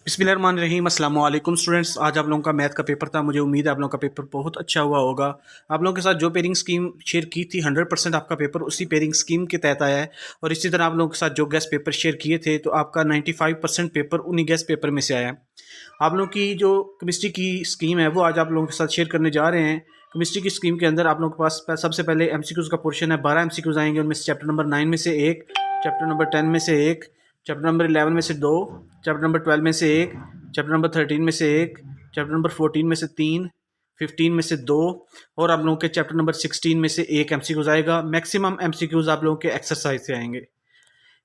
बिस्मिल्लाहिर्रहमानिर्रहीम अस्सलाम वालेकुम स्टूडेंट्स। आज आप लोगों का मैथ का पेपर था। मुझे उम्मीद है आप लोगों का पेपर बहुत अच्छा हुआ होगा। आप लोगों के साथ जो पेयरिंग स्कीम शेयर की थी 100% आपका पेपर उसी पेयरिंग स्कीम के तहत आया है। और इसी तरह आप लोगों के साथ जो गेस्ट पेपर शेयर किए थे तो आपका 95% पेपर उन्हीं गेस्ट पेपर में से आया है। आप लोगों की जो केमिस्ट्री की स्कीम है वो आज आप लोगों के साथ शेयर करने जा रहे हैं। केमिस्ट्री की स्कीम के अंदर आप लोगों के पास सबसे पहले MCQs का पोर्शन है। 12 MCQs आएंगे, उनमें से चैप्टर नंबर 9 में से एक, चैप्टर नंबर 10 में से एक, चैप्टर नंबर 11 में से दो, चैप्टर नंबर 12 में से एक, चैप्टर नंबर 13 में से एक, चैप्टर नंबर 14 में से तीन, 15 में से दो, और आप लोगों के चैप्टर नंबर 16 में से एक MCQs आएगा। मैक्सिमम MCQs आप लोगों के एक्सरसाइज से आएंगे।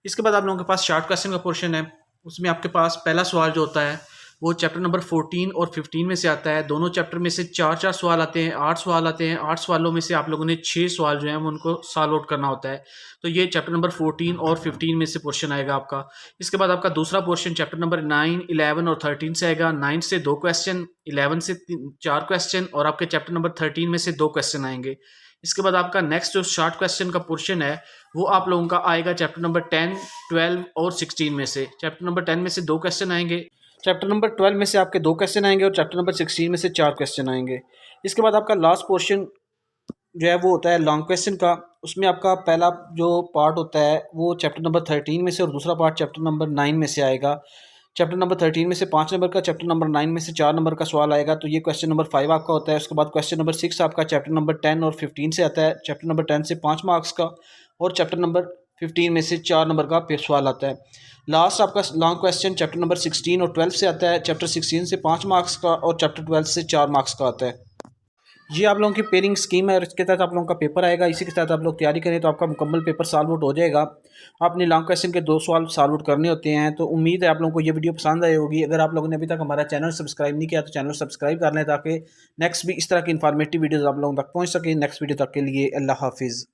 इसके बाद आप लोगों के पास शॉर्ट क्वेश्चन का पोर्शन है। उसमें आपके पास पहला सवाल जो होता है वो चैप्टर नंबर 14 और 15 में से आता है। दोनों चैप्टर में से चार चार सवाल आते हैं, 8 सवाल आते हैं। 8 सवालों में से आप लोगों ने 6 सवाल जो हैं वो उनको सॉल्व आउट करना होता है। तो ये चैप्टर नंबर 14 और 15 में से पोर्शन आएगा आपका। इसके बाद आपका दूसरा पोर्शन चैप्टर नंबर 9, 11 और 13 से आएगा। 9 से 2 क्वेश्चन, 11 से 4 क्वेश्चन, और आपके चैप्टर नंबर 13 में से 2 क्वेश्चन आएंगे। इसके बाद आपका नेक्स्ट जो शॉर्ट क्वेश्चन का पोर्शन है वो आप लोगों का आएगा चैप्टर नंबर 10, 12 और 16 में से। चैप्टर नंबर 10 में से 2 क्वेश्चन आएंगे, चैप्टर नंबर 12 में से आपके 2 क्वेश्चन आएंगे, और चैप्टर नंबर 16 में से 4 क्वेश्चन आएंगे। इसके बाद आपका लास्ट पोर्शन जो है वो होता है लॉन्ग क्वेश्चन का। उसमें आपका पहला जो पार्ट होता है वो चैप्टर नंबर 13 में से, और दूसरा पार्ट चैप्टर नंबर 9 में से आएगा। चैप्टर नंबर 13 में से 5 नंबर का, चैप्टर नंबर 9 में से 4 नंबर का सवाल आएगा। तो ये क्वेश्चन नंबर 5 आपका होता है। उसके बाद क्वेश्चन नंबर 6 आपका चैप्टर नंबर 10 और 15 से आता है। चैप्टर नंबर 10 से 5 मार्क्स का, और चैप्टर नंबर 15 में से 4 नंबर का सवाल आता है। लास्ट आपका लॉन्ग क्वेश्चन चैप्टर नंबर 16 और 12 से आता है। चैप्टर 16 से 5 मार्क्स का, और चैप्टर 12 से 4 मार्क्स का आता है। ये आप लोगों की पेयरिंग स्कीम है और इसके तहत आप लोगों का पेपर आएगा। इसी के साथ आप लोग तैयारी करें तो आपका मुकम्मल पेपर सॉल्व आउट हो जाएगा। आपने लॉन्ग क्वेश्चन के 2 सवाल सॉल्व आउट करने होते हैं। तो उम्मीद है आप लोगों को ये वीडियो पसंद आई होगी। अगर आप लोगों ने अभी तक हमारा चैनल सब्सक्राइब नहीं किया तो चैनल सब्सक्राइब कर लें, ताकि नेक्स्ट भी इस तरह की इन्फॉर्मेटिव वीडियोज़ आप लोगों तक पहुँच सके। नेक्स्ट वीडियो तक के लिए अल्लाह हाफिज़।